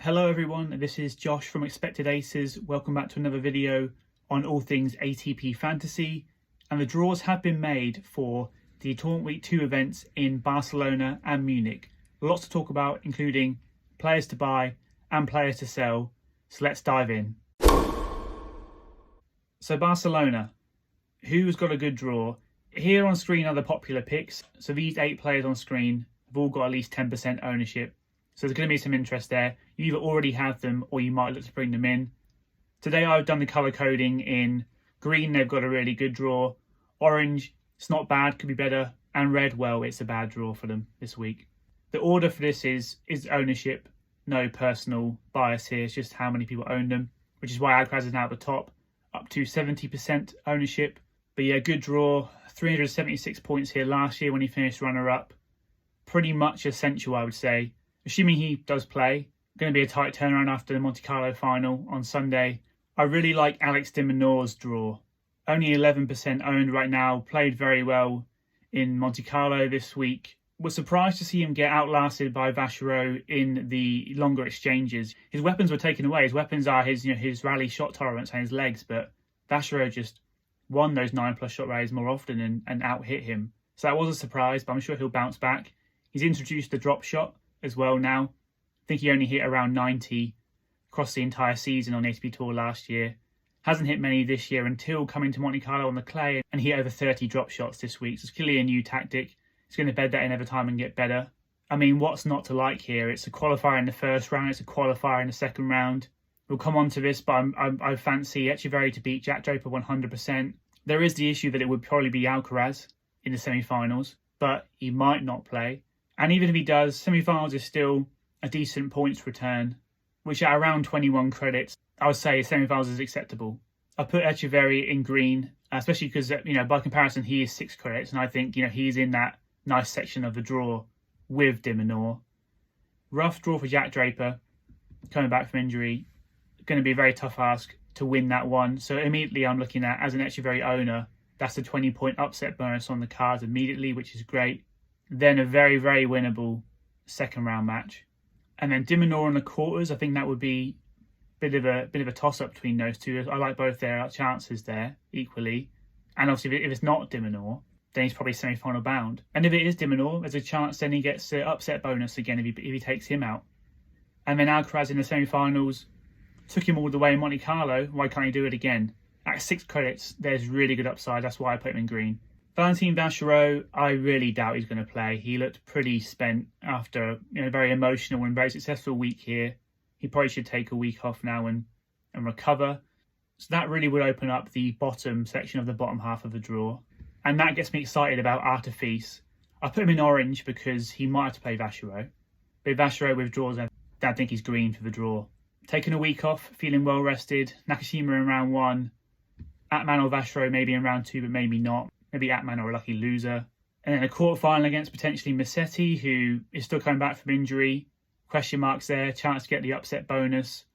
Hello everyone, this is Josh from Expected Aces. Welcome back to another video on all things ATP Fantasy. And the draws have been made for the Tournament Week 2 events in Barcelona and Munich. Lots to talk about, including players to buy and players to sell. So let's dive in. So Barcelona, who's got a good draw? Here on screen are the popular picks. So these 8 players on screen have all got at least 10% ownership. So there's going to be some interest there. You either already have them or you might look to bring them in. Today I've done the colour coding in green. They've got a really good draw. Orange, it's not bad, could be better. And red, well, it's a bad draw for them this week. The order for this is ownership. No personal bias here. It's just how many people own them, which is why Alcaraz is now at the top, up to 70% ownership. But yeah, good draw. 376 points here last year when he finished runner-up. Pretty much essential, I would say. Assuming he does play, going to be a tight turnaround after the Monte Carlo final on Sunday. I really like Alex de Minaur's draw. Only 11% owned right now. Played very well in Monte Carlo this week. Was surprised to see him get outlasted by Vachereau in the longer exchanges. His weapons were taken away. His weapons are his rally shot tolerance and his legs, but Vachereau just won those 9+ shot rallies more often and out-hit him. So that was a surprise, but I'm sure he'll bounce back. He's introduced the drop shot as well now. I think he only hit around 90 across the entire season on ATP Tour last year. Hasn't hit many this year until coming to Monte Carlo on the clay, and he hit over 30 drop shots this week. So it's clearly a new tactic. He's going to bed that in over time and get better. I mean, what's not to like here? It's a qualifier in the first round. It's a qualifier in the second round. We'll come on to this, but I fancy Etcheverry to beat Jack Draper 100%. There is the issue that it would probably be Alcaraz in the semi-finals, but he might not play. And even if he does, semi-finals is still a decent points return, which at around 21 credits, I would say semi-finals is acceptable. I put Etcheverry in green, especially because, by comparison, he is 6 credits. And I think, he's in that nice section of the draw with de Minaur. Rough draw for Jack Draper, coming back from injury. Going to be a very tough ask to win that one. So immediately I'm looking at, as an Etcheverry owner, that's a 20-point upset bonus on the cards immediately, which is great. Then a very, very winnable second round match. And then de Minaur in the quarters, I think that would be a bit of a toss-up between those two. I like both their chances there equally. And obviously if it's not de Minaur, then he's probably semi-final bound. And if it is de Minaur, there's a chance then he gets an upset bonus again if he takes him out. And then Alcaraz in the semi-finals took him all the way in Monte Carlo. Why can't he do it again? At 6 credits, there's really good upside. That's why I put him in green. Valentin Vachereau, I really doubt he's going to play. He looked pretty spent after a very emotional and very successful week here. He probably should take a week off now and recover. So that really would open up the bottom section of the bottom half of the draw. And that gets me excited about Artifice. I put him in orange because he might have to play Vachereau. But if Vachereau withdraws, I think he's green for the draw. Taking a week off, feeling well rested. Nakashima in round 1. Atman or Vachereau maybe in round 2, but maybe not. Maybe Atman or a lucky loser. And then a quarterfinal against potentially Musetti, who is still coming back from injury. Question marks there, chance to get the upset bonus.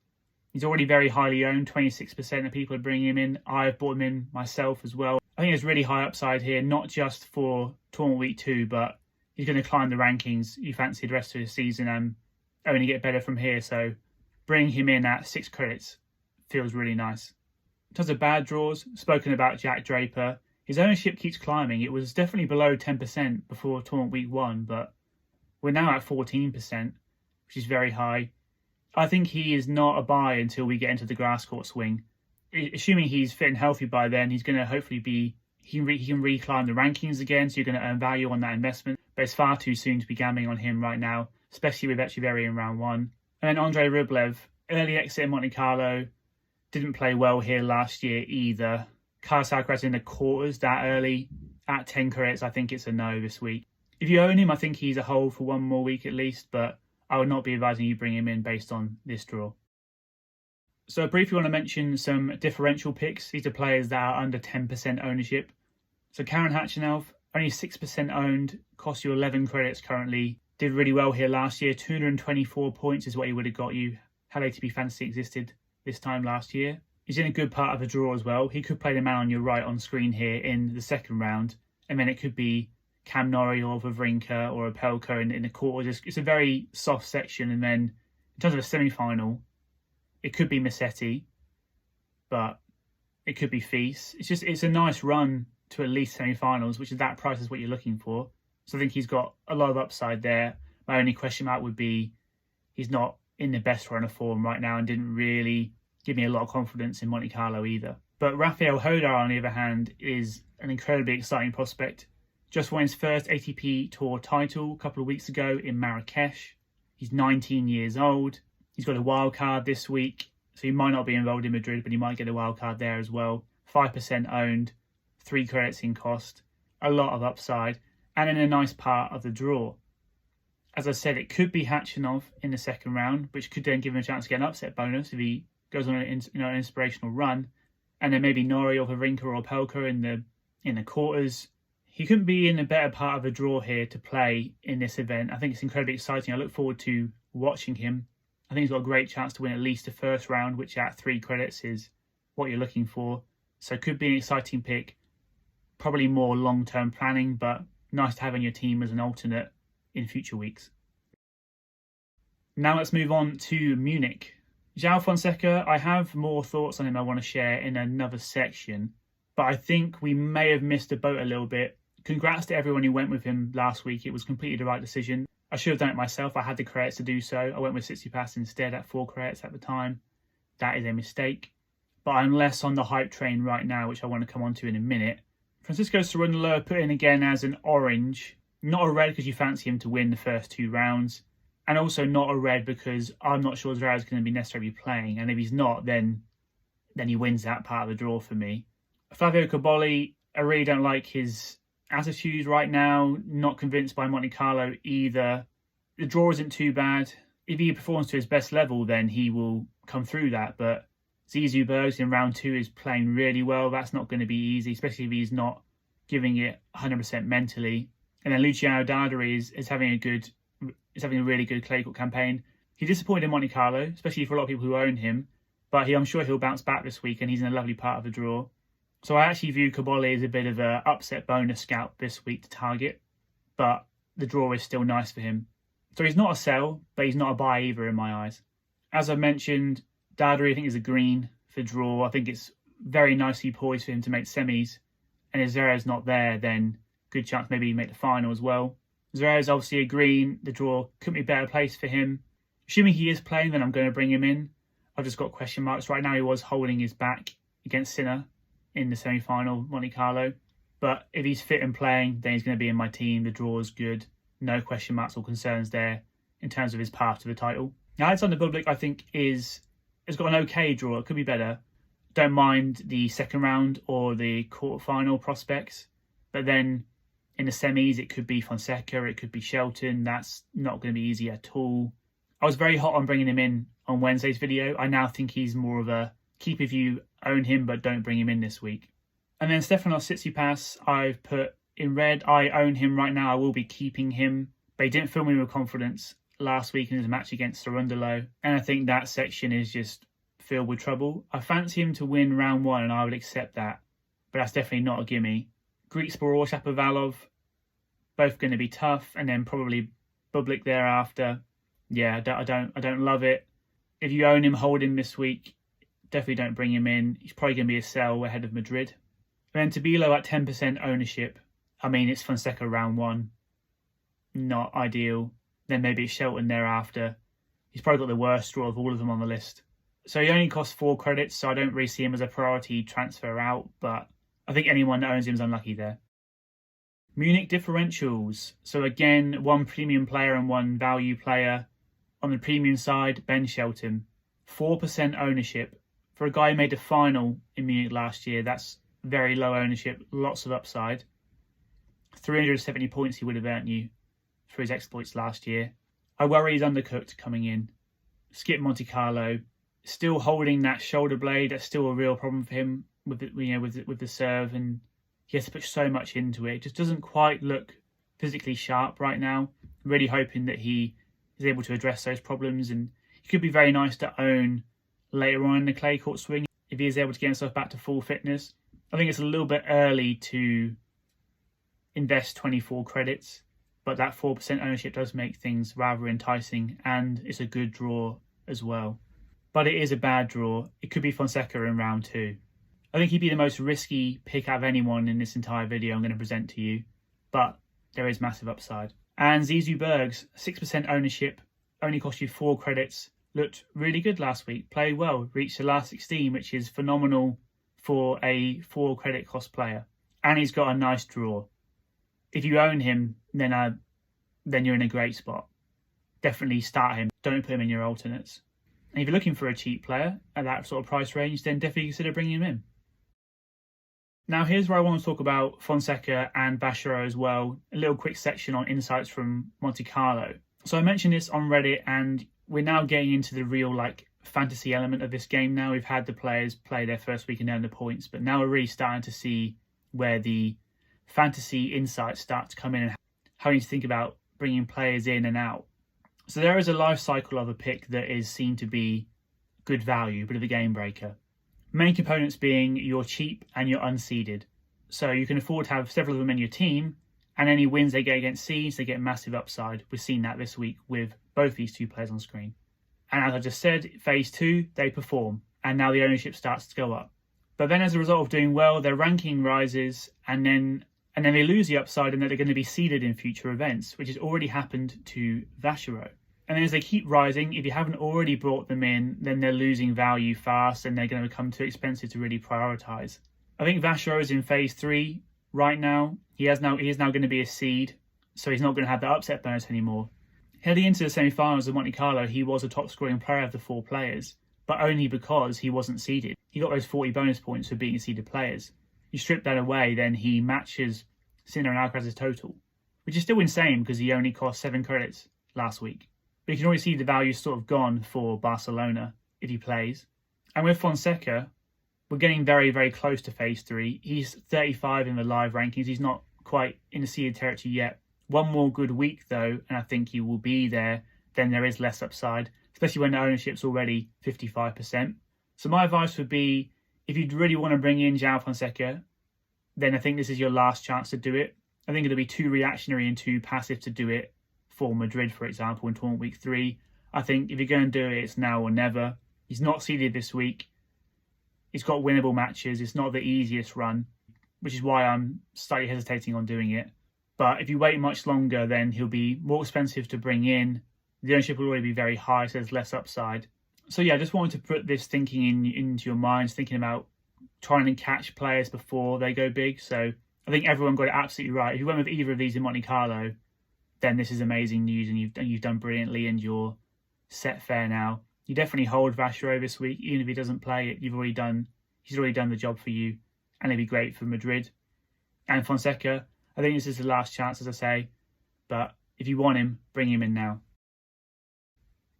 He's already very highly owned, 26% of people are bringing him in. I've bought him in myself as well. I think there's really high upside here, not just for Tournament Week 2, but he's going to climb the rankings. You fancy the rest of the season and only get better from here. So bringing him in at 6 credits feels really nice. In terms of bad draws, spoken about Jack Draper. His ownership keeps climbing. It was definitely below 10% before Tournament Week 1, but we're now at 14%, which is very high. I think he is not a buy until we get into the grass court swing. Assuming he's fit and healthy by then, he's going to hopefully he can reclimb the rankings again, so you're going to earn value on that investment. But it's far too soon to be gambling on him right now, especially with Etcheverry in round 1. And then Andre Rublev, early exit in Monte Carlo, didn't play well here last year either. Carlos Alcaraz in the quarters that early at 10 credits, I think it's a no this week. If you own him, I think he's a hold for one more week at least, but I would not be advising you bring him in based on this draw. So I briefly want to mention some differential picks. These are players that are under 10% ownership. So Khachanov, only 6% owned, costs you 11 credits currently. Did really well here last year. 224 points is what he would have got you had ATP Fantasy existed this time last year. He's in a good part of the draw as well. He could play the man on your right on screen here in the second round. And then it could be Cam Norrie or Wawrinka or Opelka in the quarters. It's a very soft section. And then In terms of a semi-final, it could be Musetti, but it could be Fils. It's a nice run to at least semi-finals, which is that price is what you're looking for. So I think he's got a lot of upside there. My only question mark would be he's not in the best run of form right now and didn't really give me a lot of confidence in Monte Carlo either. But Rafael Jodar, on the other hand, is an incredibly exciting prospect. Just won his first ATP Tour title a couple of weeks ago in Marrakesh. He's 19 years old. He's got a wild card this week, so he might not be involved in Madrid, but he might get a wild card there as well. 5% owned, 3 credits in cost, a lot of upside, and in a nice part of the draw. As I said, it could be Khachanov in the second round, which could then give him a chance to get an upset bonus if he goes on an inspirational run. And then maybe Nori or Wawrinka or Pelka in the quarters. He couldn't be in a better part of the draw here to play in this event. I think it's incredibly exciting. I look forward to watching him. I think he's got a great chance to win at least the first round, which at 3 credits is what you're looking for. So it could be an exciting pick. Probably more long-term planning, but nice to have on your team as an alternate in future weeks. Now let's move on to Munich. João Fonseca, I have more thoughts on him I want to share in another section, but I think we may have missed the boat a little bit. Congrats to everyone who went with him last week. It was completely the right decision. I should have done it myself. I had the credits to do so. I went with Tsitsipas instead at 4 credits at the time. That is a mistake. But I'm less on the hype train right now, which I want to come on to in a minute. Francisco Cerundolo put in again as an orange. Not a red because you fancy him to win the first 2 rounds. And also not a red because I'm not sure Zverev is going to be necessarily playing. And if he's not, then he wins that part of the draw for me. Flavio Cobolli, I really don't like his attitude right now. Not convinced by Monte Carlo either. The draw isn't too bad. If he performs to his best level, then he will come through that. But Zizou Bergs in round 2 is playing really well. That's not going to be easy, especially if he's not giving it 100% mentally. And then Luciano Darderi is having a really good clay court campaign. He disappointed in Monte Carlo, especially for a lot of people who own him. But I'm sure he'll bounce back this week, and he's in a lovely part of the draw. So I actually view Cobolli as a bit of an upset bonus scout this week to target. But the draw is still nice for him. So he's not a sell, but he's not a buy either in my eyes. As I mentioned, Darderi I think is a green for draw. I think it's very nicely poised for him to make semis. And if Zverev's not there, then good chance maybe he make the final as well. Zverev's obviously a green. The draw couldn't be a better place for him. Assuming he is playing, then I'm going to bring him in. I've just got question marks. Right now he was holding his back against Sinner in the semi-final, Monte Carlo. But if he's fit and playing, then he's going to be in my team. The draw is good. No question marks or concerns there in terms of his path to the title. Now, Alexander Bublik, I think, has got an okay draw. It could be better. Don't mind the second round or the quarterfinal prospects. But then in the semis, it could be Fonseca, it could be Shelton. That's not going to be easy at all. I was very hot on bringing him in on Wednesday's video. I now think he's more of a keep if you own him, but don't bring him in this week. And then Stefanos Tsitsipas, I've put in red. I own him right now. I will be keeping him. But he didn't fill me with confidence last week in his match against Cerundolo. And I think that section is just filled with trouble. I fancy him to win round 1 and I would accept that. But that's definitely not a gimme. Griekspoor or Shapovalov, both going to be tough. And then probably Bublik thereafter. Yeah, I don't love it. If you own him, hold him this week. Definitely don't bring him in. He's probably going to be a sell ahead of Madrid. And then Tabilo at 10% ownership. I mean, it's Fonseca round 1. Not ideal. Then maybe it's Shelton thereafter. He's probably got the worst draw of all of them on the list. So he only costs 4 credits, so I don't really see him as a priority transfer out. But I think anyone that owns him is unlucky there. Munich differentials. So again, 1 premium player and 1 value player. On the premium side, Ben Shelton. 4% ownership. For a guy who made the final in Munich last year, that's very low ownership, lots of upside. 370 points he would have earned you for his exploits last year. I worry he's undercooked coming in. Skip Monte Carlo. Still holding that shoulder blade. That's still a real problem for him with the serve, and he has to put so much into it. It just doesn't quite look physically sharp right now. Really hoping that he is able to address those problems, and he could be very nice to own later on in the clay court swing if he is able to get himself back to full fitness. I think it's a little bit early to invest 24 credits, but that 4% ownership does make things rather enticing, and it's a good draw as well. But it is a bad draw. It could be Fonseca in round 2. I think he'd be the most risky pick out of anyone in this entire video I'm going to present to you, but there is massive upside. And Zizou Bergs, 6% ownership, only cost you 4 credits, looked really good last week, played well, reached the last 16, which is phenomenal for a 4 credit cost player. And he's got a nice draw. If you own him, then you're in a great spot. Definitely start him, don't put him in your alternates. And if you're looking for a cheap player at that sort of price range, then definitely consider bringing him in. Now here's where I want to talk about Fonseca and Vachereau as well. A little quick section on insights from Monte Carlo. So I mentioned this on Reddit, and we're now getting into the real fantasy element of this game now. We've had the players play their first week and earn the points, but now we're really starting to see where the fantasy insights start to come in and how you need to think about bringing players in and out. So there is a life cycle of a pick that is seen to be good value, but of a game breaker. Main components being you're cheap and you're unseeded. So you can afford to have several of them in your team, and any wins they get against seeds, they get massive upside. We've seen that this week with both these 2 players on screen. And as I just said, phase 2, they perform, and now the ownership starts to go up. But then as a result of doing well, their ranking rises, and then they lose the upside, and that they're going to be seeded in future events, which has already happened to Vachereau. And then as they keep rising, if you haven't already brought them in, then they're losing value fast and they're going to become too expensive to really prioritise. I think Vachereau is in phase 3 right now. He is now going to be a seed, so he's not going to have the upset bonus anymore. Heading into the semi-finals of Monte Carlo, he was a top scoring player of the 4 players, but only because he wasn't seeded. He got those 40 bonus points for being seeded players. You strip that away, then he matches Sinner and Alcaraz's total, which is still insane because he only cost 7 credits last week. But you can already see the value sort of gone for Barcelona if he plays. And with Fonseca, we're getting very, very close to phase 3. He's 35 in the live rankings. He's not quite in the seeded territory yet. One more good week, though, and I think he will be there. Then there is less upside, especially when the ownership's already 55%. So my advice would be, if you really want to bring in João Fonseca, then I think this is your last chance to do it. I think it'll be too reactionary and too passive to do it for Madrid, for example, in tournament week 3. I think if you're going to do it, it's now or never. He's not seeded this week. He's got winnable matches. It's not the easiest run, which is why I'm slightly hesitating on doing it. But if you wait much longer, then he'll be more expensive to bring in. The ownership will already be very high, so there's less upside. So yeah, I just wanted to put this thinking into your minds, thinking about trying to catch players before they go big. So I think everyone got it absolutely right. If you went with either of these in Monte Carlo, then this is amazing news, and you've done brilliantly, and you're set fair now. You definitely hold Vachereau this week, even if he doesn't play it. He's already done the job for you, and it'd be great for Madrid. And Fonseca, I think this is the last chance, as I say, but if you want him, bring him in now.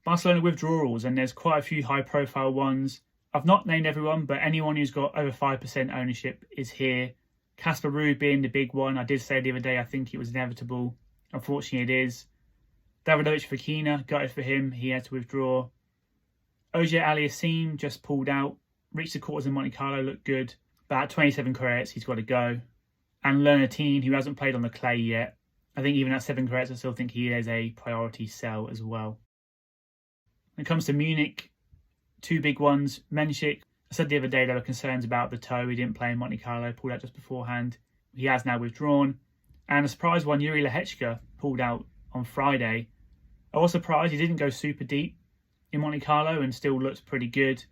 Barcelona withdrawals, and there's quite a few high-profile ones. I've not named everyone, but anyone who's got over 5% ownership is here. Casper Ruud being the big one. I did say the other day I think it was inevitable. Unfortunately, it is. Davidovich Fokina, gutted for him. He had to withdraw. Ogier Aliassime just pulled out. Reached the quarters in Monte Carlo, looked good. But at 27 credits, he's got to go. And Lernertine, who hasn't played on the clay yet. I think even at 7 credits, I still think he is a priority sell as well. When it comes to Munich, 2 big ones. Menchik, I said the other day there were concerns about the toe. He didn't play in Monte Carlo, pulled out just beforehand. He has now withdrawn. And a surprise one, Yuri Lehechka pulled out on Friday. I was surprised he didn't go super deep in Monte Carlo and still looks pretty good.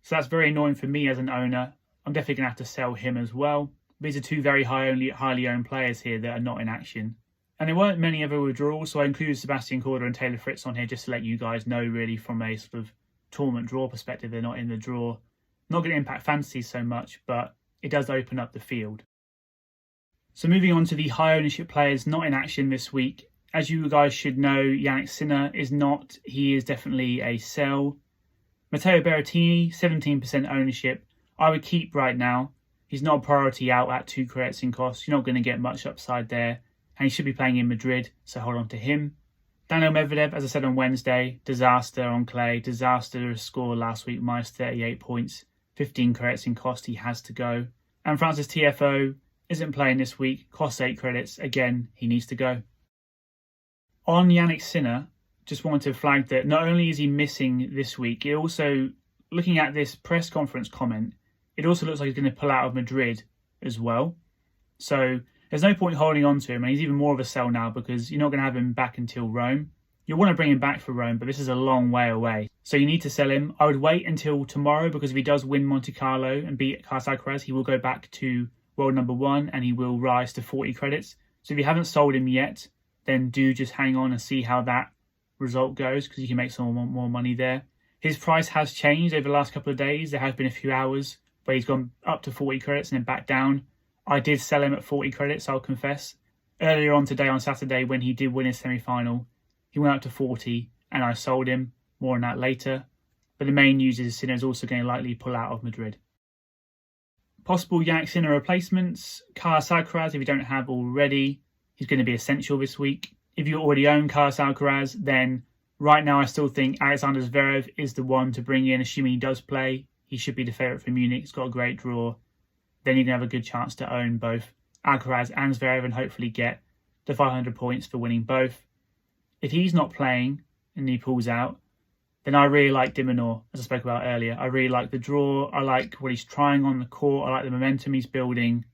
So that's very annoying for me as an owner. I'm definitely going to have to sell him as well. These are 2 very highly owned players here that are not in action. And there weren't many other withdrawals, so I included Sebastian Korda and Taylor Fritz on here just to let you guys know, really, from a sort of tournament draw perspective, they're not in the draw. Not going to impact fantasy so much, but it does open up the field. So moving on to the high ownership players not in action this week. As you guys should know, Jannik Sinner is not. He is definitely a sell. Matteo Berrettini, 17% ownership. I would keep right now. He's not a priority out at 2 credits in cost. You're not going to get much upside there. And he should be playing in Madrid, so hold on to him. Daniil Medvedev, as I said on Wednesday, disaster on clay. Disastrous score last week, minus 38 points. 15 credits in cost, he has to go. And Francis TFO isn't playing this week, costs 8 credits. Again, he needs to go. On Jannik Sinner, just wanted to flag that not only is he missing this week, it also, looking at this press conference comment, it also looks like he's going to pull out of Madrid as well. So there's no point holding on to him, and he's even more of a sell now because you're not going to have him back until Rome. You'll want to bring him back for Rome, but this is a long way away. So you need to sell him. I would wait until tomorrow because if he does win Monte Carlo and beat Alcaraz, he will go back to world number 1 and he will rise to 40 credits. So if you haven't sold him yet, then do just hang on and see how that result goes because you can make some more money there. His price has changed over the last couple of days. There have been a few hours where he's gone up to 40 credits and then back down. I did sell him at 40 credits, I'll confess. Earlier on today, on Saturday, when he did win his semi-final, he went up to 40 and I sold him. More on that later. But the main news is Sinner is also going to likely pull out of Madrid. Possible Yannick Sinner replacements. Alcaraz, if you don't have already, he's going to be essential this week. If you already own Alcaraz, then right now I still think Alexander Zverev is the one to bring in, assuming he does play. He should be the favourite for Munich. He's got a great draw. Then you're going to have a good chance to own both Alcaraz and Zverev and hopefully get the 500 points for winning both. If he's not playing and he pulls out, then I really like Minaur, as I spoke about earlier. I really like the draw. I like what he's trying on the court. I like the momentum he's building.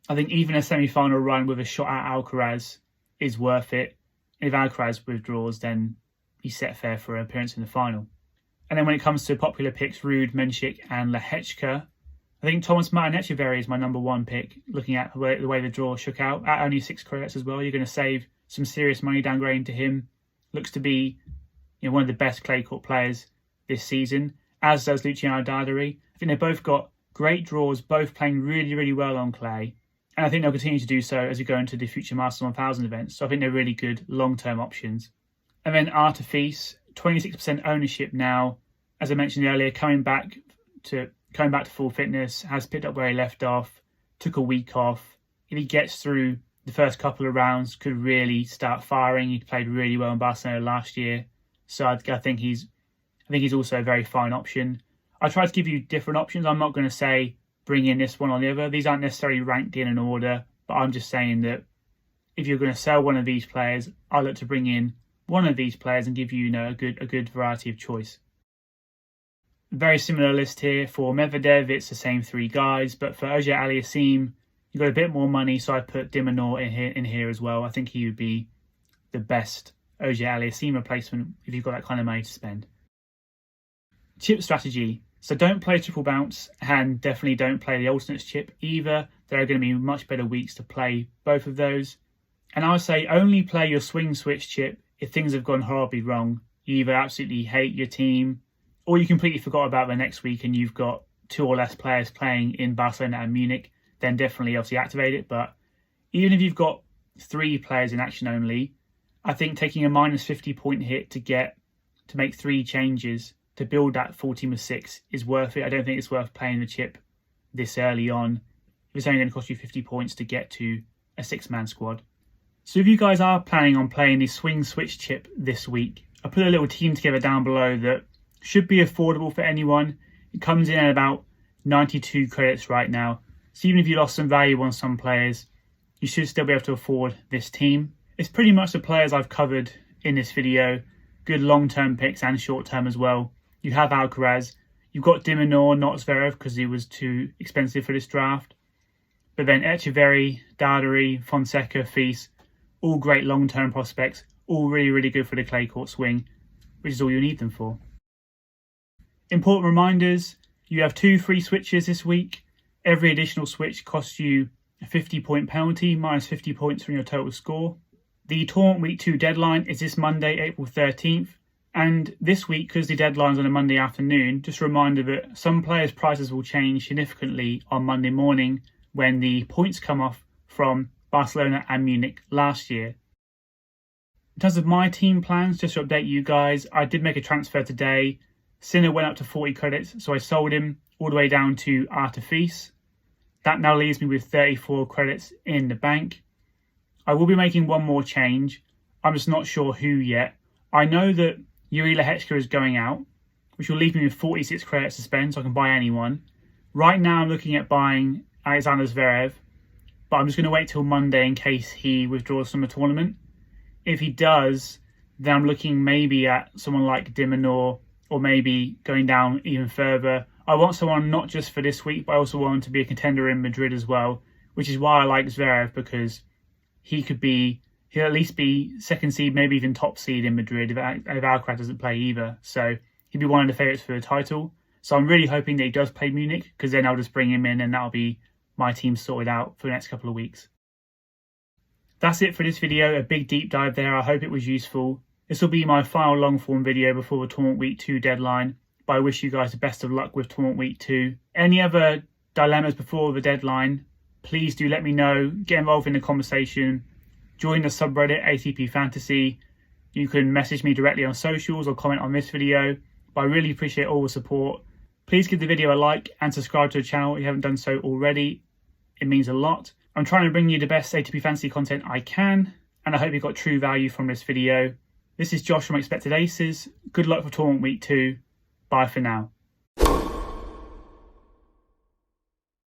I think even a semi-final run with a shot at Alcaraz is worth it. If Alcaraz withdraws, then he's set fair for an appearance in the final. And then when it comes to popular picks, Ruud, Menchik and Lehechka, I think Tomas and Etcheverry is my number 1 pick, looking at the way the draw shook out. At only 6 credits as well, you're going to save some serious money downgrading to him. Looks to be one of the best clay court players this season, as does Luciano Darderi. I think they've both got great draws, both playing really, really well on clay. And I think they'll continue to do so as we go into the future Masters 1000 events. So I think they're really good long-term options. And then ATP, 26% ownership now. As I mentioned earlier, coming back to full fitness, has picked up where he left off, took a week off. If he gets through the first couple of rounds, could really start firing. He played really well in Barcelona last year. So I think he's also a very fine option. I try to give you different options. I'm not going to say bring in this one or the other. These aren't necessarily ranked in an order, but I'm just saying that if you're going to sell one of these players, I look to bring in one of these players and give you, a good variety of choice. Very similar list here for Medvedev. It's the same 3 guys, but for Auger-Aliassime, you've got a bit more money, so I put Minaur in here as well. I think he would be the best Auger-Aliassime replacement if you've got that kind of money to spend. Chip strategy. So don't play triple bounce and definitely don't play the alternates chip either. There are going to be much better weeks to play both of those. And I would say only play your swing switch chip if things have gone horribly wrong. You either absolutely hate your team or you completely forgot about the next week and you've got 2 or less players playing in Barcelona and Munich, then definitely obviously activate it. But even if you've got 3 players in action only, I think taking a minus 50 point hit to make 3 changes to build that full team of 6 is worth it. I don't think it's worth playing the chip this early on if it's only going to cost you 50 points to get to a 6-man squad. So if you guys are planning on playing the swing switch chip this week, I put a little team together down below that should be affordable for anyone. It comes in at about 92 credits right now. So even if you lost some value on some players, you should still be able to afford this team. It's pretty much the players I've covered in this video. Good long-term picks and short-term as well. You have Alcaraz. You've got Minaur, not Zverev, because he was too expensive for this draft. But then Etcheverry, Darderi, Fonseca, Fils, all great long-term prospects. All really, really good for the clay court swing, which is all you need them for. Important reminders. You have 2 free switches this week. Every additional switch costs you a 50-point penalty, minus 50 points from your total score. The tournament week 2 deadline is this Monday, April 13th. And this week, because the deadline's on a Monday afternoon, just a reminder that some players' prices will change significantly on Monday morning when the points come off from Barcelona and Munich last year. In terms of my team plans, just to update you guys, I did make a transfer today. Sinner went up to 40 credits, so I sold him all the way down to ATP. That now leaves me with 34 credits in the bank. I will be making one more change. I'm just not sure who yet. I know that Yuri Lehechka is going out, which will leave me with 46 credits to spend, so I can buy anyone. Right now I'm looking at buying Alexander Zverev, but I'm just going to wait till Monday in case he withdraws from the tournament. If he does, then I'm looking maybe at someone like Minaur, or maybe going down even further. I want someone not just for this week, but I also want him to be a contender in Madrid as well, which is why I like Zverev, because he'll at least be second seed, maybe even top seed in Madrid if Alcaraz doesn't play either. So he'd be one of the favourites for the title. So I'm really hoping that he does play Munich, because then I'll just bring him in and that'll be my team sorted out for the next couple of weeks. That's it for this video, a big deep dive there. I hope it was useful. This will be my final long form video before the Tournament Week 2 deadline, but I wish you guys the best of luck with Tournament Week 2. Any other dilemmas before the deadline, please do let me know. Get involved in the conversation. Join the subreddit ATP Fantasy. You can message me directly on socials or comment on this video, but I really appreciate all the support. Please give the video a like and subscribe to the channel if you haven't done so already. It means a lot. I'm trying to bring you the best ATP Fantasy content I can, and I hope you got true value from this video. This is Josh from Expected Aces. Good luck for Tournament Week 2. Bye for now.